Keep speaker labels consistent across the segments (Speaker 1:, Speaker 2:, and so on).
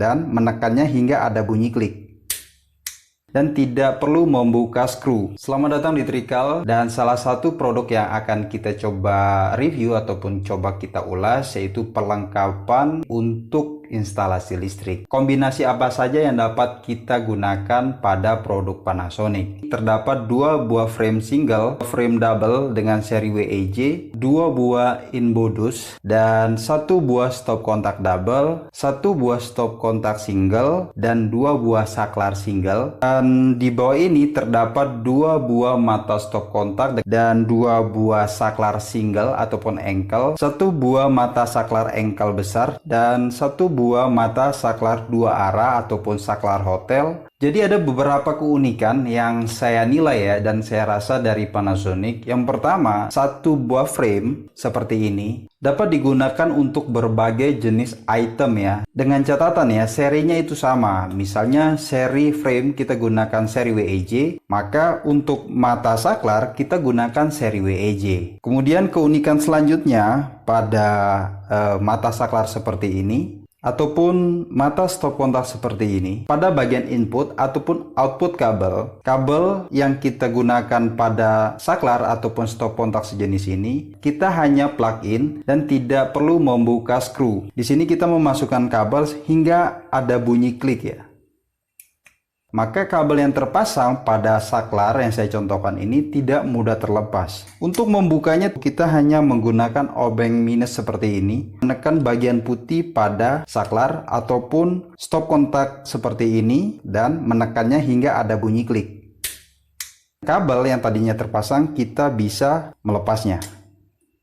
Speaker 1: dan menekannya hingga ada bunyi klik. Dan tidak perlu membuka skru. Selamat datang di Trikal, dan salah satu produk yang akan kita coba review ataupun coba kita ulas yaitu perlengkapan untuk instalasi listrik. Kombinasi apa saja yang dapat kita gunakan pada produk Panasonic? Terdapat dua buah frame single, frame double dengan seri WEJ, dua buah inbodus, dan satu buah stop kontak double, satu buah stop kontak single, dan dua buah saklar single. Dan di bawah ini terdapat dua buah mata stop kontak dan dua buah saklar single ataupun engkel, satu buah mata saklar engkel besar, dan satu buah mata saklar dua arah ataupun saklar hotel. Jadi ada beberapa keunikan yang saya nilai ya, dan saya rasa dari Panasonic. Yang pertama, satu buah frame seperti ini dapat digunakan untuk berbagai jenis item ya. Dengan catatan ya, serinya itu sama. Misalnya seri frame kita gunakan seri WEJ, maka untuk mata saklar kita gunakan seri WEJ. Kemudian keunikan selanjutnya pada mata saklar seperti ini ataupun mata stop kontak seperti ini, pada bagian input ataupun output kabel yang kita gunakan pada saklar ataupun stop kontak sejenis ini, kita hanya plug in dan tidak perlu membuka skru. Di sini kita memasukkan kabel hingga ada bunyi klik ya. Maka kabel yang terpasang pada saklar yang saya contohkan ini tidak mudah terlepas. Untuk membukanya kita hanya menggunakan obeng minus seperti ini, menekan bagian putih pada saklar ataupun stop kontak seperti ini dan menekannya hingga ada bunyi klik. Kabel yang tadinya terpasang kita bisa melepasnya.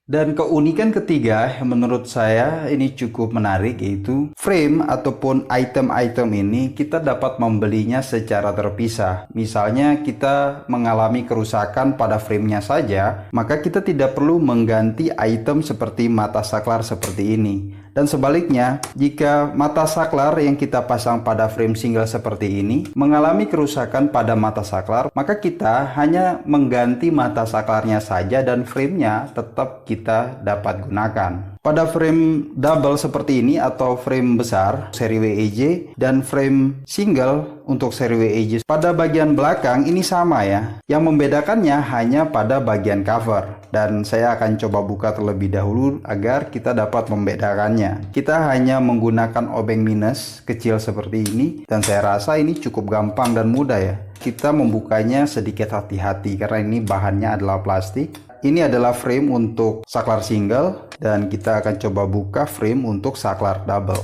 Speaker 1: Dan keunikan ketiga yang menurut saya ini cukup menarik yaitu frame ataupun item-item ini kita dapat membelinya secara terpisah. Misalnya kita mengalami kerusakan pada framenya saja, maka kita tidak perlu mengganti item seperti mata saklar seperti ini. Dan sebaliknya, jika mata saklar yang kita pasang pada frame single seperti ini mengalami kerusakan pada mata saklar, maka kita hanya mengganti mata saklarnya saja dan framenya tetap kita dapat gunakan. Pada frame double seperti ini atau frame besar seri WEJ dan frame single untuk seri WEJ, pada bagian belakang ini sama ya. Yang membedakannya hanya pada bagian cover, dan saya akan coba buka terlebih dahulu agar kita dapat membedakannya. Kita hanya menggunakan obeng minus kecil seperti ini, dan saya rasa ini cukup gampang dan mudah ya. Kita membukanya sedikit hati-hati karena ini bahannya adalah plastik. Ini adalah frame untuk saklar single dan kita akan coba buka frame untuk saklar double.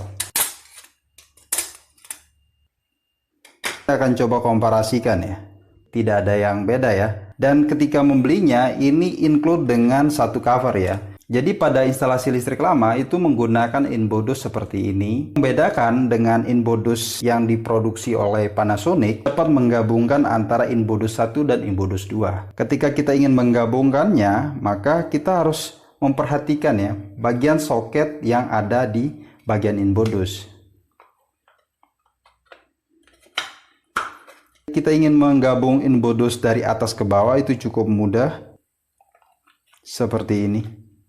Speaker 1: Kita akan coba komparasikan ya. Tidak ada yang beda ya. Dan ketika membelinya ini include dengan satu cover ya. Jadi pada instalasi listrik lama itu menggunakan inbodus seperti ini. Membedakan dengan inbodus yang diproduksi oleh Panasonic, dapat menggabungkan antara inbodus 1 dan inbodus 2. Ketika kita ingin menggabungkannya, maka kita harus memperhatikan ya bagian soket yang ada di bagian inbodus. Kita ingin menggabung inbodus dari atas ke bawah itu cukup mudah. Seperti ini.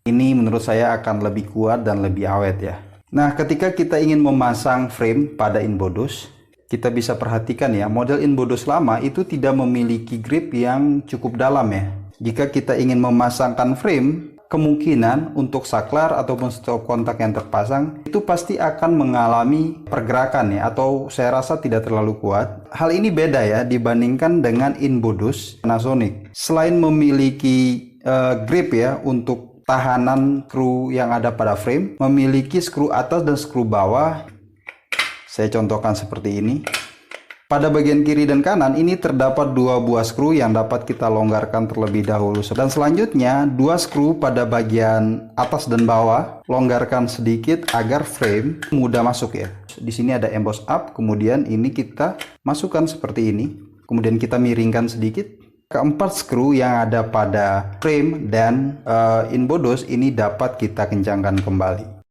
Speaker 1: Ini menurut saya akan lebih kuat dan lebih awet ya. Nah, ketika kita ingin memasang frame pada inbodus, kita bisa perhatikan ya, model inbodus lama itu tidak memiliki grip yang cukup dalam ya. Jika kita ingin memasangkan frame, kemungkinan untuk saklar ataupun stop kontak yang terpasang itu pasti akan mengalami pergerakan ya, atau saya rasa tidak terlalu kuat. Hal ini beda ya dibandingkan dengan inbodus Panasonic. Selain memiliki grip ya untuk tahanan skru yang ada pada frame, memiliki skru atas dan skru bawah. Saya contohkan seperti ini. Pada bagian kiri dan kanan ini terdapat dua buah skru yang dapat kita longgarkan terlebih dahulu. Dan selanjutnya dua skru pada bagian atas dan bawah, longgarkan sedikit agar frame mudah masuk ya. Di sini ada emboss up, kemudian ini kita masukkan seperti ini. Kemudian kita miringkan sedikit. Keempat skru yang ada pada frame dan inbodus ini dapat kita kencangkan kembali.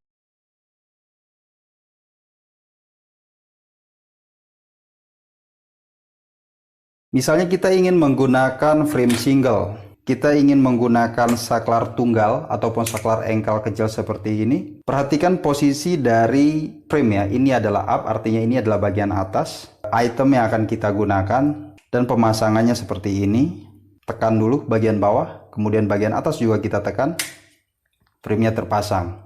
Speaker 1: Misalnya kita ingin menggunakan frame single, kita ingin menggunakan saklar tunggal ataupun saklar engkel kecil seperti ini, perhatikan posisi dari frame ya. Ini adalah up, artinya ini adalah bagian atas. Item yang akan kita gunakan dan pemasangannya seperti ini. Tekan dulu bagian bawah, kemudian bagian atas juga kita tekan. Frame-nya terpasang.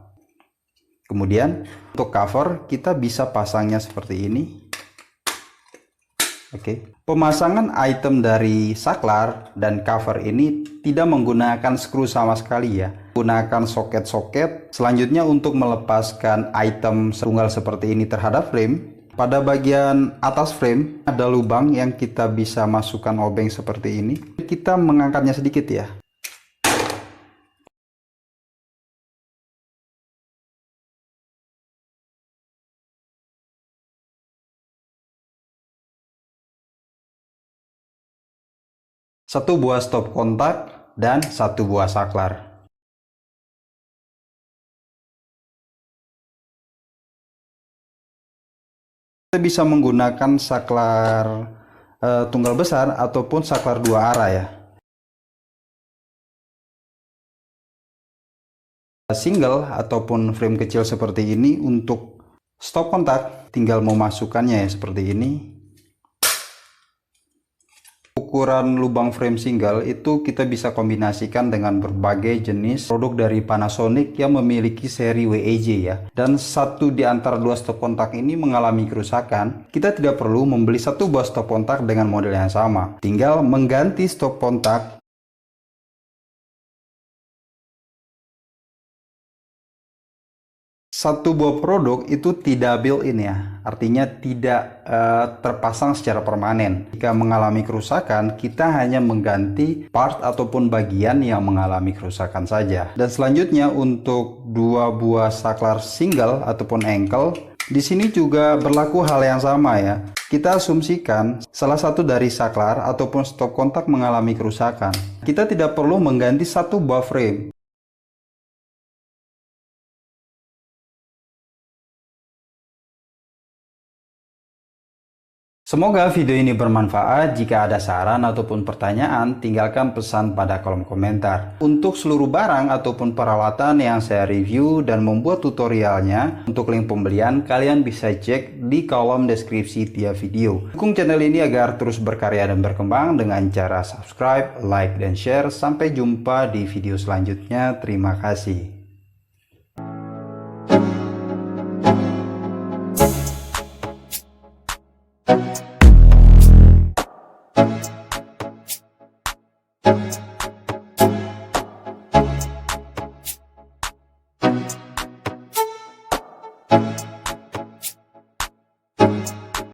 Speaker 1: Kemudian untuk cover kita bisa pasangnya seperti ini. Oke. Pemasangan item dari saklar dan cover ini tidak menggunakan skru sama sekali ya. Gunakan soket-soket. Selanjutnya untuk melepaskan item tunggal seperti ini terhadap frame, pada bagian atas frame ada lubang yang kita bisa masukkan obeng seperti ini. Kita mengangkatnya sedikit ya. Satu buah stop kontak dan satu buah saklar. Kita bisa menggunakan saklar tunggal besar ataupun saklar dua arah ya. Single ataupun frame kecil seperti ini, untuk stop kontak tinggal memasukkannya ya seperti ini. Ukuran lubang frame single itu kita bisa kombinasikan dengan berbagai jenis produk dari Panasonic yang memiliki seri WEJ ya. Dan satu di antara dua stop kontak ini mengalami kerusakan, kita tidak perlu membeli satu buah stop kontak dengan model yang sama. Tinggal mengganti stop kontak. Satu buah produk itu tidak built-in ya, artinya tidak terpasang secara permanen. Jika mengalami kerusakan, kita hanya mengganti part ataupun bagian yang mengalami kerusakan saja. Dan selanjutnya untuk dua buah saklar single ataupun engkel, di sini juga berlaku hal yang sama ya. Kita asumsikan salah satu dari saklar ataupun stop kontak mengalami kerusakan. Kita tidak perlu mengganti satu buah frame. Semoga video ini bermanfaat. Jika ada saran ataupun pertanyaan, tinggalkan pesan pada kolom komentar. Untuk seluruh barang ataupun peralatan yang saya review dan membuat tutorialnya, untuk link pembelian kalian bisa cek di kolom deskripsi tiap video. Dukung channel ini agar terus berkarya dan berkembang dengan cara subscribe, like, dan share. Sampai jumpa di video selanjutnya. Terima kasih.